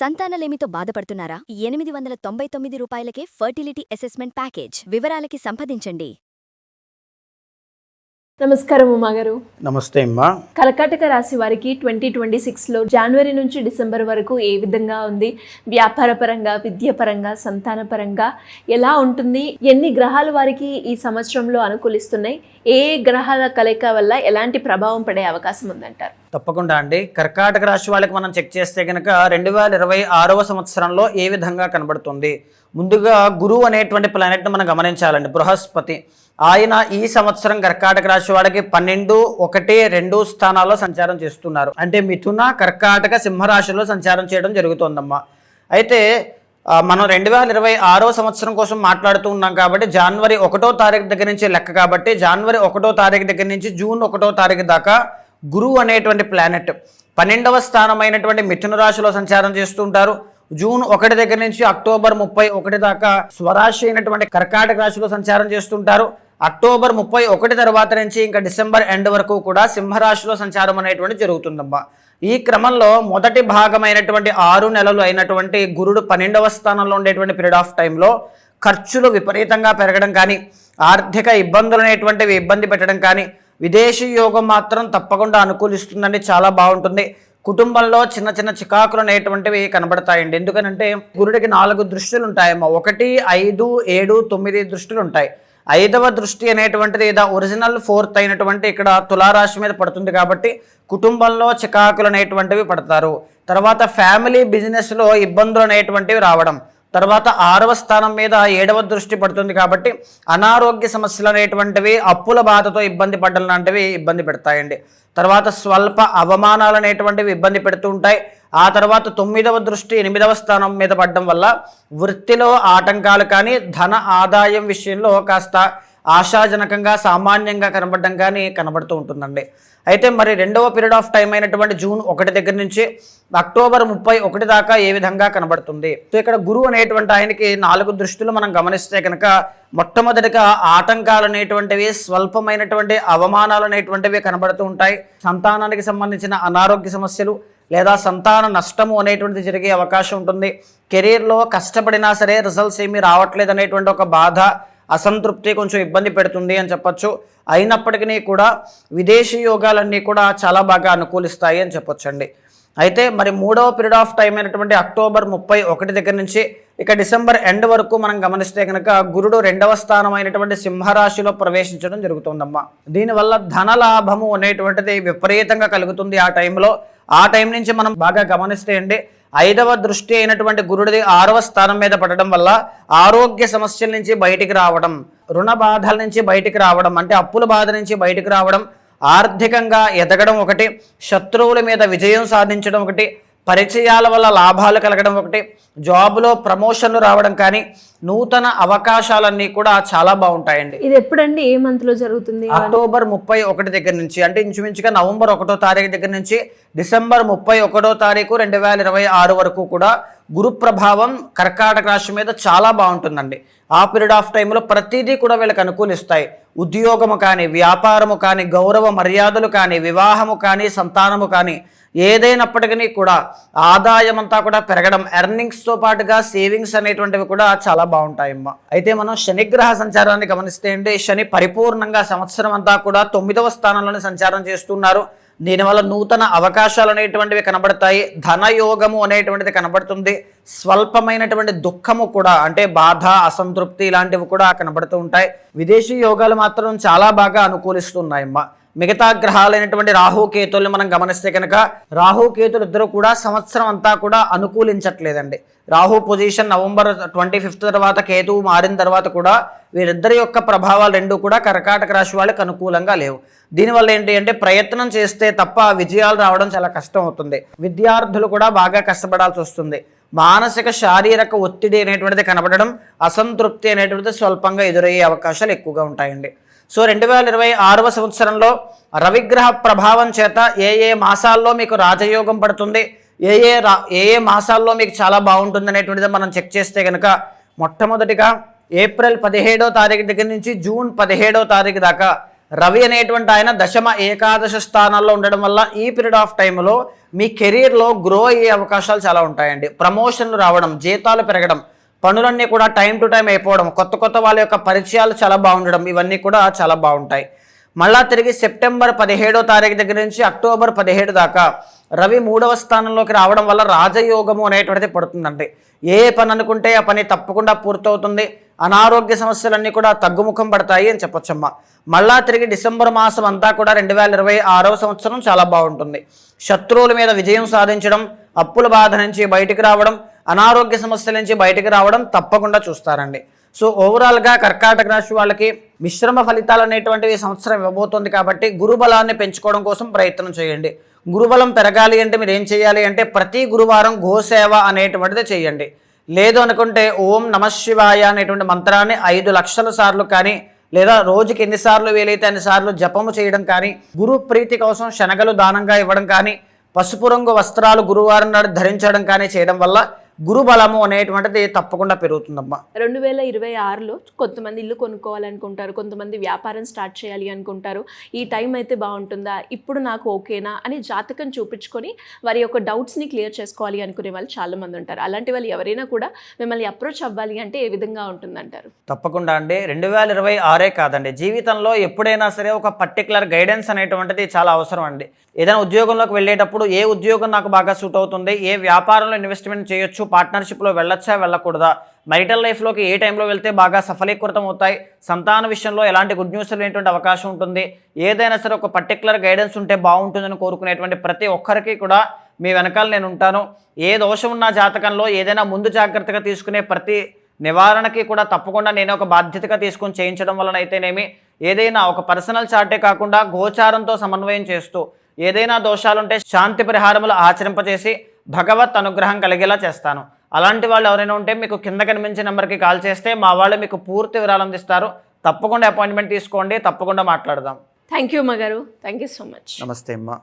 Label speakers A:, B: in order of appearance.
A: సంతానలేమితో బాధపడుతున్నారా? 899 రూపాయలకే fertility assessment package. వివరాలకి సంప్రదించండి.
B: నమస్కారం ఉమా గారు.
C: నమస్తే అమ్మా.
B: కర్కాటక రాశి వారికి 2026లో జనవరి నుంచి డిసెంబర్ వరకు ఏ విధంగా ఉంది? వ్యాపార పరంగా, విద్యాపరంగా, సంతాన పరంగా ఎలా ఉంటుంది? ఎన్ని గ్రహాలు వారికి ఈ సంవత్సరంలో అనుకూలిస్తున్నాయి? ఏ గ్రహాల కలయిక వల్ల ఎలాంటి ప్రభావం పడే అవకాశం ఉందంటారు?
C: తప్పకుండా అండి. కర్కాటక రాశి వాళ్ళకి మనం చెక్ చేస్తే కనుక 2026వ సంవత్సరంలో ఏ విధంగా కనబడుతుంది? ముందుగా గురువు అనేటువంటి ప్లానెట్ని మనం గమనించాలండి. బృహస్పతి ఆయన ఈ సంవత్సరం కర్కాటక రాశి వాళ్ళకి 12, 1, 2 స్థానాల్లో సంచారం చేస్తున్నారు. అంటే మిథున, కర్కాటక, సింహరాశిలో సంచారం చేయడం జరుగుతోందమ్మా. అయితే మనం 2026వ సంవత్సరం కోసం మాట్లాడుతూ ఉన్నాం కాబట్టి జనవరి 1వ తారీఖు దగ్గర నుంచి లెక్క కాబట్టి జనవరి 1వ తారీఖు దగ్గర నుంచి జూన్ 1వ తారీఖు దాకా గురువు అనేటువంటి ప్లానెట్ 12వ స్థానమైనటువంటి మిథున రాశిలో సంచారం చేస్తుంటారు. జూన్ 1 దగ్గర నుంచి అక్టోబర్ 31 దాకా స్వరాశి అయినటువంటి కర్కాటక రాశిలో సంచారం చేస్తుంటారు. అక్టోబర్ 31 తర్వాత నుంచి ఇంకా డిసెంబర్ ఎండ్ వరకు కూడా సింహరాశిలో సంచారం అనేటువంటి జరుగుతుందమ్మా. ఈ క్రమంలో మొదటి భాగమైనటువంటి 6 నెలలు అయినటువంటి గురుడు 12వ స్థానంలో ఉండేటువంటి పీరియడ్ ఆఫ్ టైంలో ఖర్చులు విపరీతంగా పెరగడం కానీ, ఆర్థిక ఇబ్బందులు అనేటువంటివి ఇబ్బంది పెట్టడం కానీ, విదేశీ యోగం మాత్రం తప్పకుండా అనుకూలిస్తుందండి. చాలా బాగుంటుంది. కుటుంబంలో చిన్న చిన్న చికాకులు అనేటువంటివి కనబడతాయండి. ఎందుకనంటే గురుడికి 4 దృష్టిలు ఉంటాయమ్మా. 1, 5, 7, 9 దృష్టిలు ఉంటాయి. 5వ దృష్టి అనేటువంటిది ఒరిజినల్ 4th అయినటువంటి ఇక్కడ తులారాశి మీద పడుతుంది కాబట్టి కుటుంబంలో చికాకులు అనేటువంటివి పడతారు. తర్వాత ఫ్యామిలీ బిజినెస్లో ఇబ్బందులు అనేటువంటివి రావడం, తర్వాత 6వ స్థానం మీద 7వ దృష్టి పడుతుంది కాబట్టి అనారోగ్య సమస్యలు అనేటువంటివి, అప్పుల బాధతో ఇబ్బంది పడడం లాంటివి ఇబ్బంది పెడతాయండి. తర్వాత స్వల్ప అవమానాలు అనేటువంటివి ఇబ్బంది పెడుతూ ఉంటాయి. ఆ తర్వాత 9వ దృష్టి 8వ స్థానం మీద పడడం వల్ల వృత్తిలో ఆటంకాలు కానీ, ధన ఆదాయం విషయంలో కాస్త ఆశాజనకంగా సామాన్యంగా కనబడడం కానీ కనబడుతూ ఉంటుందండి. అయితే మరి 2వ పీరియడ్ ఆఫ్ టైం అయినటువంటి జూన్ 1 దగ్గర నుంచి అక్టోబర్ 31 దాకా ఏ విధంగా కనబడుతుంది? సో ఇక్కడ గురువు అనేటువంటి ఆయనకి 4 దృష్టిలు మనం గమనిస్తే కనుక మొట్టమొదటిగా ఆటంకాలు అనేటువంటివి, స్వల్పమైనటువంటి అవమానాలు అనేటువంటివి కనబడుతూ ఉంటాయి. సంతానానికి సంబంధించిన అనారోగ్య సమస్యలు లేదా సంతాన నష్టము అనేటువంటిది జరిగే అవకాశం ఉంటుంది. కెరీర్లో కష్టపడినా సరే రిజల్ట్స్ ఏమీ రావట్లేదు అనేటువంటి ఒక బాధ, అసంతృప్తి కొంచెం ఇబ్బంది పెడుతుంది అని చెప్పొచ్చు. అయినప్పటికీ కూడా విదేశీ యోగాలన్నీ కూడా చాలా బాగా అనుకూలిస్తాయి అని చెప్పొచ్చండి. అయితే మరి 3వ పీరియడ్ ఆఫ్ టైం అయినటువంటి అక్టోబర్ 31 దగ్గర నుంచి ఇక డిసెంబర్ ఎండ్ వరకు మనం గమనిస్తే కనుక గురుడు 2వ స్థానం అయినటువంటి సింహరాశిలో ప్రవేశించడం జరుగుతుందమ్మా. దీనివల్ల ధన లాభము అనేటువంటిది విపరీతంగా కలుగుతుంది. ఆ టైం నుంచి మనం బాగా గమనిస్తే అండి 5వ దృష్టి అయినటువంటి గురుడిది 6వ స్థానం మీద పడడం వల్ల ఆరోగ్య సమస్యల నుంచి బయటికి రావడం, రుణ బాధల నుంచి బయటికి రావడం, అంటే అప్పుల బాధ నుంచి బయటికి రావడం, ఆర్థికంగా ఎదగడం ఒకటి, శత్రువుల మీద విజయం సాధించడం ఒకటి, పరిచయాల వల్ల లాభాలు కలగడం ఒకటి, జాబ్లో ప్రమోషన్లు రావడం కానీ, నూతన అవకాశాలన్నీ కూడా చాలా బాగుంటాయండి.
B: ఇది ఎప్పుడండి, ఏ మంత్లో జరుగుతుంది?
C: అక్టోబర్ 31 దగ్గర నుంచి, అంటే ఇంచుమించుగా నవంబర్ 1వ తారీఖు దగ్గర నుంచి డిసెంబర్ 31వ తారీఖు 2026 వరకు కూడా గురు ప్రభావం కర్కాటక రాశి మీద చాలా బాగుంటుందండి. ఆ పీరియడ్ ఆఫ్ టైంలో ప్రతిదీ కూడా వీళ్ళకి అనుకూలిస్తాయి. ఉద్యోగము కానీ, వ్యాపారము కానీ, గౌరవ మర్యాదలు కానీ, వివాహము కానీ, సంతానము కానీ, ఏదైనప్పటికీ కూడా ఆదాయం అంతా కూడా పెరగడం, ఎర్నింగ్స్తో పాటుగా సేవింగ్స్ అనేటువంటివి కూడా చాలా బాగుంటాయమ్మా. అయితే మనం శనిగ్రహ సంచారాన్ని గమనిస్తే అండి, శని పరిపూర్ణంగా సంవత్సరం అంతా కూడా 9వ స్థానంలోనే సంచారం చేస్తున్నారు. దీనివల్ల నూతన అవకాశాలు అనేటువంటివి కనబడతాయి. ధనయోగము అనేటువంటిది కనబడుతుంది. స్వల్పమైనటువంటి దుఃఖము కూడా, అంటే బాధ, అసంతృప్తి ఇలాంటివి కూడా కనబడుతూ ఉంటాయి. విదేశీ యోగాలు మాత్రం చాలా బాగా అనుకూలిస్తున్నాయమ్మా. మిగతా గ్రహాలైనటువంటి రాహుకేతుల్ని మనం గమనిస్తే కనుక రాహుకేతులు ఇద్దరు కూడా సంవత్సరం అంతా కూడా అనుకూలించట్లేదండి. రాహు పొజిషన్ నవంబర్ 25 తర్వాత, కేతువు మారిన తర్వాత కూడా వీరిద్దరి యొక్క ప్రభావాలు రెండు కూడా కర్కాటక రాశి వాళ్ళకి అనుకూలంగా లేవు. దీనివల్ల ఏంటి అంటే ప్రయత్నం చేస్తే తప్ప విజయాలు రావడం చాలా కష్టం అవుతుంది. విద్యార్థులు కూడా బాగా కష్టపడాల్సి వస్తుంది. మానసిక శారీరక ఒత్తిడి అనేటువంటిది కనబడడం, అసంతృప్తి అనేటువంటిది స్వల్పంగా ఎదురయ్యే అవకాశాలు ఎక్కువగా ఉంటాయండి. సో 2026వ సంవత్సరంలో రవిగ్రహ ప్రభావం చేత ఏ మాసాల్లో మీకు రాజయోగం పడుతుంది, ఏ మాసాల్లో మీకు చాలా బాగుంటుంది అనేటువంటిది మనం చెక్ చేస్తే కనుక మొట్టమొదటిగా ఏప్రిల్ 17వ తారీఖు దగ్గర నుంచి జూన్ 17వ తారీఖు దాకా రవి అనేటువంటి ఆయన దశమ ఏకాదశ స్థానాల్లో ఉండడం వల్ల ఈ పీరియడ్ ఆఫ్ టైంలో మీ కెరీర్లో గ్రో అయ్యే అవకాశాలు చాలా ఉంటాయండి. ప్రమోషన్లు రావడం, జీతాలు పెరగడం, పనులన్నీ కూడా టైం టు టైం అయిపోవడం, కొత్త కొత్త వాళ్ళ యొక్క పరిచయాలు చాలా బాగుండడం, ఇవన్నీ కూడా చాలా బాగుంటాయి. మళ్ళా తిరిగి సెప్టెంబర్ 17వ తారీఖు దగ్గర నుంచి అక్టోబర్ 17 దాకా రవి 3వ స్థానంలోకి రావడం వల్ల రాజయోగము అనేటువంటిది పడుతుందండి. ఏ పని అనుకుంటే ఆ పని తప్పకుండా పూర్తవుతుంది. అనారోగ్య సమస్యలన్నీ కూడా తగ్గుముఖం పడతాయి అని చెప్పొచ్చమ్మా. మళ్ళా తిరిగి డిసెంబర్ మాసం అంతా కూడా 2026వ సంవత్సరం చాలా బాగుంటుంది. శత్రువుల మీద విజయం సాధించడం, అప్పుల బాధ నుంచి బయటికి రావడం, అనారోగ్య సమస్యల నుంచి బయటికి రావడం తప్పకుండా చూస్తారండి. సో ఓవరాల్గా కర్కాటక రాశి వాళ్ళకి మిశ్రమ ఫలితాలు అనేటువంటివి ఈ సంవత్సరం ఇవ్వబోతుంది కాబట్టి గురుబలాన్ని పెంచుకోవడం కోసం ప్రయత్నం చేయండి. గురుబలం పెరగాలి అంటే మీరు ఏం చేయాలి అంటే ప్రతి గురువారం గోసేవ అనేటువంటిది చేయండి. లేదు అనుకుంటే ఓం నమశివాయ అనేటువంటి మంత్రాన్ని 5 లక్షల సార్లు కానీ లేదా రోజుకి ఎన్నిసార్లు వీలైతే అన్నిసార్లు జపము చేయడం కానీ, గురు ప్రీతి కోసం శనగలు దానంగా ఇవ్వడం కానీ, పసుపు రంగు వస్త్రాలు గురువారం నాడు ధరించడం కానీ చేయడం వల్ల గురుబలము అనేటువంటిది తప్పకుండా పెరుగుతుందమ్మా.
B: 2026లో కొంతమంది ఇల్లు కొనుక్కోవాలనుకుంటారు, కొంతమంది వ్యాపారం స్టార్ట్ చేయాలి అనుకుంటారు. ఈ టైం అయితే బాగుంటుందా, ఇప్పుడు నాకు ఓకేనా అని జాతకం చూపించుకొని వారి యొక్క డౌట్స్ని క్లియర్ చేసుకోవాలి అనుకునే వాళ్ళు చాలామంది ఉంటారు. అలాంటి వాళ్ళు ఎవరైనా కూడా మిమ్మల్ని అప్రోచ్ అవ్వాలి అంటే ఏ విధంగా ఉంటుందంటారు?
C: తప్పకుండా అండి. 2026 కాదండి, జీవితంలో ఎప్పుడైనా సరే ఒక పర్టికులర్ గైడెన్స్ అనేటువంటిది చాలా అవసరం అండి. ఏదైనా ఉద్యోగంలోకి వెళ్ళేటప్పుడు ఏ ఉద్యోగం నాకు బాగా సూట్ అవుతుంది, ఏ వ్యాపారంలో ఇన్వెస్ట్మెంట్ చేయొచ్చు, పార్ట్నర్షిప్లో వెళ్ళొచ్చా వెళ్ళకూడదా, మైరిటల్ లైఫ్లోకి ఏ టైంలో వెళ్తే బాగా సఫలీకృతం అవుతాయి, సంతాన విషయంలో ఎలాంటి గుడ్ న్యూస్ అనేటువంటి అవకాశం ఉంటుంది, ఏదైనా సరే ఒక పర్టికులర్ గైడెన్స్ ఉంటే బాగుంటుందని కోరుకునేటువంటి ప్రతి ఒక్కరికి కూడా మీ వెనకాల నేను ఉంటాను. ఏ దోషం ఉన్న జాతకంలో ఏదైనా ముందు జాగ్రత్తగా తీసుకునే ప్రతి నివారణకి కూడా తప్పకుండా నేను ఒక బాధ్యతగా తీసుకొని చేయించడం వలన అయితేనేమి, ఏదైనా ఒక పర్సనల్ చార్టే కాకుండా గోచారంతో సమన్వయం చేస్తూ ఏదైనా దోషాలుంటే శాంతి పరిహారములు ఆచరింపజేసి భగవత్ అనుగ్రహం కలిగేలా చేస్తాను. అలాంటి వాళ్ళు ఎవరైనా ఉంటే మీకు కింద కనిపించే నెంబర్కి కాల్ చేస్తే మా వాళ్ళు మీకు పూర్తి వివరాలు అందిస్తారు. తప్పకుండా అపాయింట్మెంట్ తీసుకోండి, తప్పకుండా మాట్లాడదాం.
B: థ్యాంక్ యూ అమ్మగారు, థ్యాంక్ యూ సో మచ్.
C: నమస్తే అమ్మా.